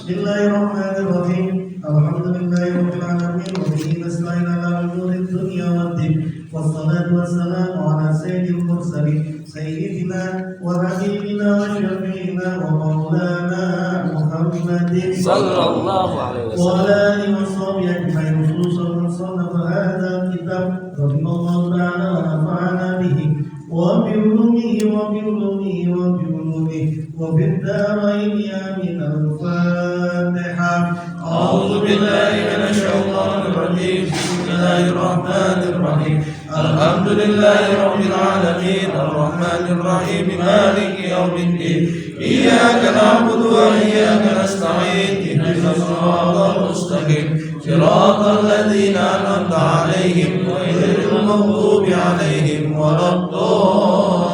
Bismillahirrahmanirrahim. Alhamdulillahi alamin wa bihi nasta'in ala umuri dunya waddin. Wassalatu wassalamu ala sayyidil mursalin sayyidina wa habibina wa syafi'ina wa maulana Muhammadin sallallahu alaihi wa wasallam. ala alihi wa sahbihi ajma'in. Khususan sannafa hadha kitab rahimallahu ta'ala wa nafa'ana bihi wa bi ulumihi wa bi ulumihi wa bi ulumihi wa bid darain amin. Al-Fatihah. A'udzu billahi minasy syaithanir rajim. Bismillahirrahmanirrahim. Alhamdulillahi rabbil alamin. Arrahmanir rahim. Maliki yaumiddin. Iyyaka na'budu wa iyyaka nasta'in. Ihdinas siratal mustaqim. Siratal ladzina an'amta 'alaihim ghairil maghdubi 'alaihim waladdallin.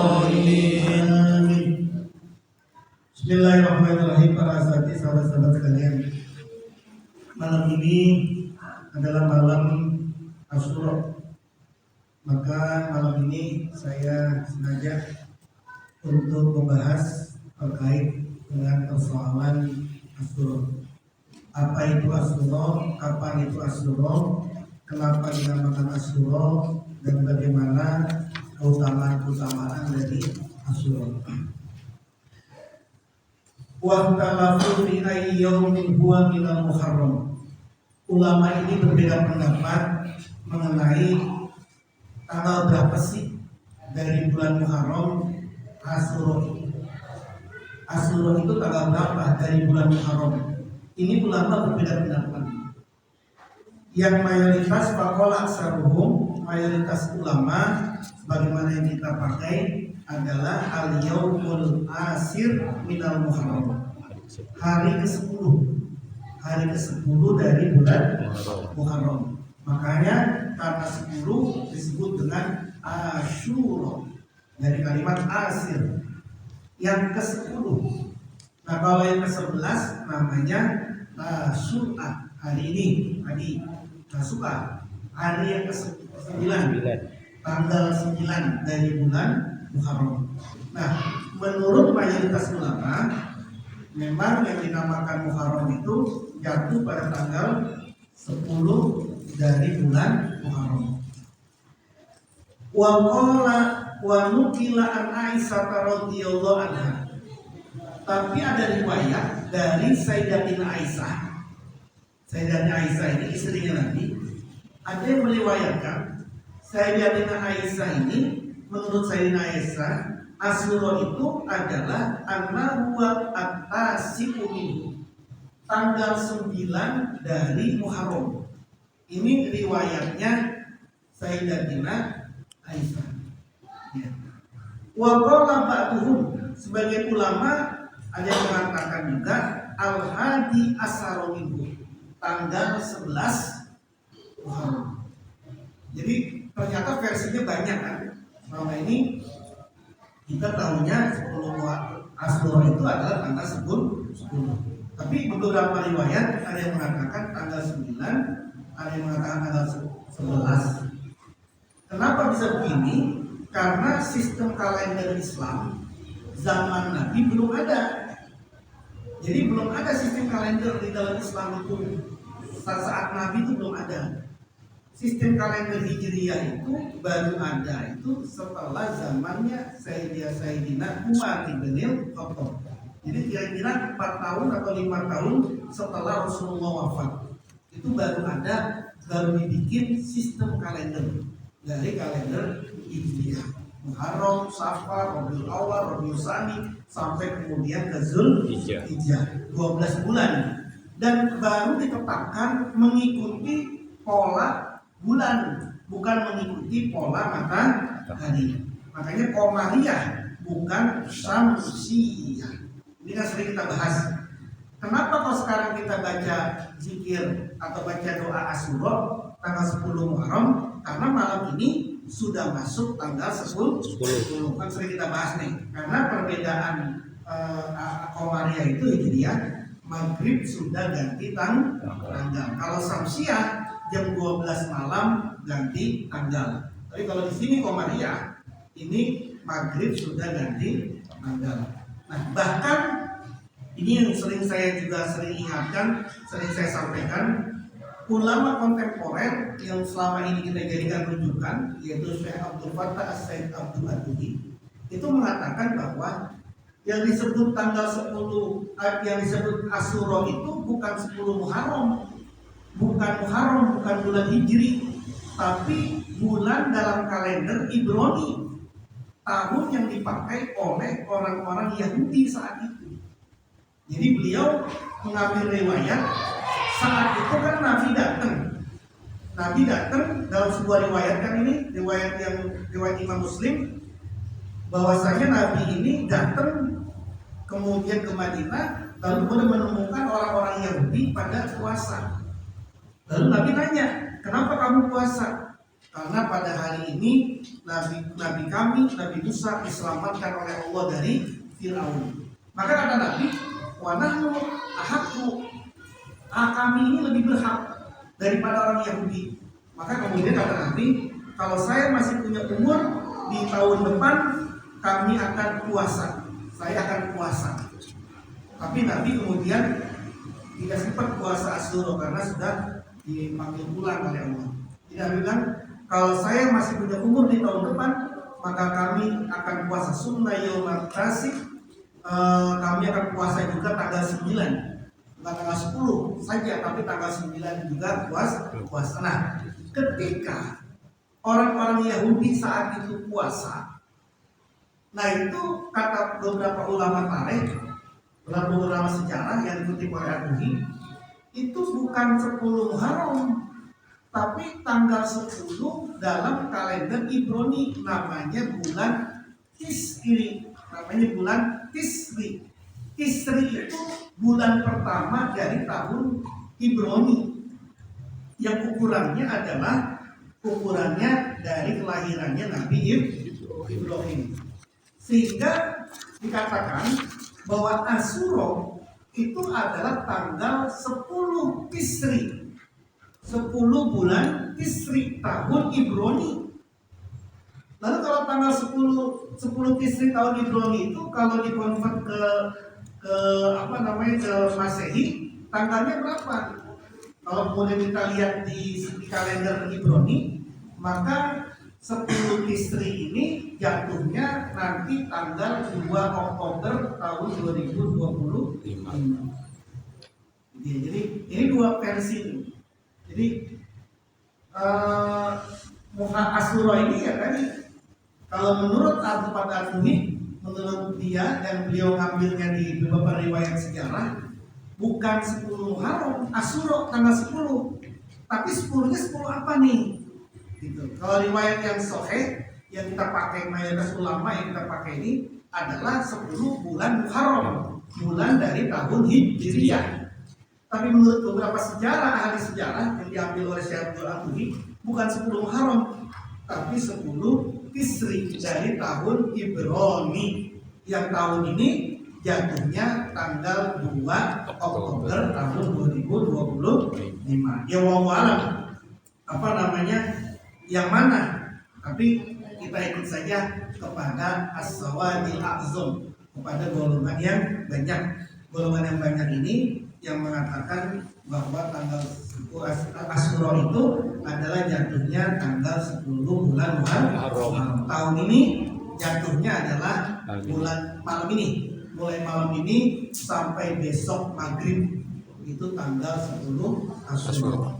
Bismillahirrahmanirrahim. Para sahabat-sahabat sekalian, malam ini adalah malam Asyura. Maka malam ini saya sengaja untuk membahas terkait dengan persoalan Asyura. Apa itu Asyura? Kapan itu Asyura? Kenapa dinamakan Asyura? Dan bagaimana keutamaan dari Asyura? Wahtalafu fi ayyaumin huwa minal muharram. Ulama ini berbeda pendapat mengenai tanggal berapa sih dari bulan Muharram Asyura. Asyura itu tanggal berapa dari bulan Muharram? Ini ulama berbeda pendapat. Yang mayoritas faqala aksaruhum, mayoritas ulama sebagaimana yang kita pakai adalah al-yaumul asir minal Muharram. Hari ke-10. Hari ke-10 dari bulan Muharram. Makanya karena 10 disebut dengan Asyura dari kalimat asir. Yang ke-10. Nah, kalau yang ke-11 namanya Tasu'a. Hari ini, hari Tasu'a. Hari yang ke-9. Tanggal 9 dari bulan Muharram. Nah, menurut mayoritas ulama, memang yang dinamakan Muharram itu jatuh pada tanggal 10 dari bulan Muharram. Wa qala wa nukila an Aisyah radhiyallahu anha. Tapi ada riwayat dari Sayyidatina Aisyah. Sayyidatina Aisyah ini istrinya Nabi. Ada yang meriwayatkan Sayyidatina Aisyah ini, menurut Sayyidatina Aisyah, Asyura itu adalah an-nahwa at-tasi'u minhu, tanggal 9 dari Muharram. Ini riwayatnya Sayyidatina Aisyah. Ya. Wa qala ba'duhum, sebagai ulama ada yang mengatakan juga al-hadi asyara minhu, tanggal 11 Muharram. Jadi ternyata versinya banyak kan. Selama ini kita tahunya 10 Asyura itu adalah tanggal 10. Tapi beberapa riwayat ada yang mengatakan tanggal 9, ada yang mengatakan tanggal 11. Kenapa bisa begini? Karena sistem kalender Islam zaman Nabi belum ada. Jadi belum ada sistem kalender di dalam Islam itu. Saat Nabi itu belum ada. Sistem kalender Hijriyah itu baru ada itu setelah zamannya Sayyidina Umar bin Khattab. Jadi kira-kira 4 tahun atau 5 tahun setelah Rasulullah wafat, itu baru dibikin sistem kalender dari kalender Hijriyah. Muharram, Safar, Rabiul Awal, Rabiul Tsani, sampai kemudian ke Zulhijjah, 12 bulan. Dan baru ditetapkan mengikuti pola bulan, bukan mengikuti pola matahari. Makanya Qamariyah bukan Syamsiyah. Ini kan sering kita bahas. Kenapa kalau sekarang kita baca zikir atau baca doa Asyura tanggal 10 Muharram? Karena malam ini sudah masuk tanggal 10. Kan sering kita bahas nih. Karena perbedaan Qamariyah itu Hijriyah, Maghrib sudah ganti tanggal. Kalau Syamsiyah jam 12 malam ganti tanggal. Tapi kalau di sini Qamariyah ini Maghrib sudah ganti tanggal. Nah, bahkan Ini yang sering ingatkan, sering saya sampaikan. Ulama kontemporer yang selama ini kita jadikan rujukan, yaitu Syekh Abdul Fattah As-Said Abdul Atuhi, itu mengatakan bahwa yang disebut tanggal 10, yang disebut Asyura itu bukan 10 Muharram, bukan bulan Hijri, tapi bulan dalam kalender Ibrani, tahun yang dipakai oleh orang-orang Yahudi saat itu. Jadi beliau mengambil riwayat saat itu kan Nabi datang dalam sebuah riwayat, kan ini riwayat Imam Muslim, bahwasanya Nabi ini datang kemudian ke Madinah, lalu kemudian menemukan orang-orang Yahudi pada puasa. Lalu Nabi tanya, kenapa kamu puasa? Karena pada hari ini Nabi kami, Nabi Musa, diselamatkan oleh Allah dari Fir'aun. Maka kata Nabi, wa nahnu ahaqqu, kami ini lebih berhak daripada orang Yahudi. Maka kemudian kata Nabi, kalau saya masih punya umur, di tahun depan kami akan puasa. Saya akan puasa. Tapi Nabi kemudian tidak sempat puasa Asyura karena sudah dipanggil pulang oleh Allah. Tidak bilang, kalau saya masih punya umur di tahun depan, maka kami akan puasa sunnah yaumul tasik. Kami akan puasa juga tanggal 9, bukan tanggal 10 saja, tapi tanggal 9 juga puasa. Nah, ketika orang-orang Yahudi saat itu puasa, nah itu kata beberapa ulama tarikh, beberapa ulama sejarah yang dikutip oleh Atuhi, itu bukan 10 Muharram, tapi tanggal 10 dalam kalender Ibrani, namanya bulan Tisri. Tisri itu bulan pertama dari tahun Ibrani, yang ukurannya dari kelahirannya Nabi Ibrahim. Sehingga dikatakan bahwa Asyura itu adalah tanggal 10 Tisri, 10 bulan Tisri tahun Ibrani. Lalu kalau tanggal 10 Tisri tahun Ibrani itu kalau dikonvert ke Masehi, tanggalnya berapa? Kalau kemudian kita lihat di kalender Ibrani, maka 10 Tisri ini jatuhnya nanti tanggal 2 Oktober tahun 2025. Jadi ini dua versi. Jadi Asyura ini ya tadi, kalau menurut Abdul Fattah Atuhi, menurut dia dan beliau ngambilnya di beberapa riwayat sejarah, bukan 10 Muharram, Asyura tanggal 10. Tapi 10-nya 10 apa nih? Gitu. Kalau riwayat yang sahih yang kita pakai, mayoritas ulama yang kita pakai ini adalah 10 bulan Muharram, bulan dari tahun Hijriyah. Tapi menurut beberapa ahli sejarah yang diambil oleh Syekh Abdul Atuhi, bukan 10 Muharram, tapi 10 Tisri dari tahun Ibrani, yang tahun ini jatuhnya tanggal 2 Oktober tahun 2025. Ya wallahu alam yang mana, tapi kita ikut saja kepada as-sawadil a'zam, kepada golongan yang banyak. Golongan yang banyak ini yang mengatakan bahwa tanggal Asyura itu adalah jatuhnya tanggal 10 bulan Muharram. Tahun ini jatuhnya adalah bulan malam ini, mulai malam ini sampai besok maghrib, itu tanggal 10 Asyura.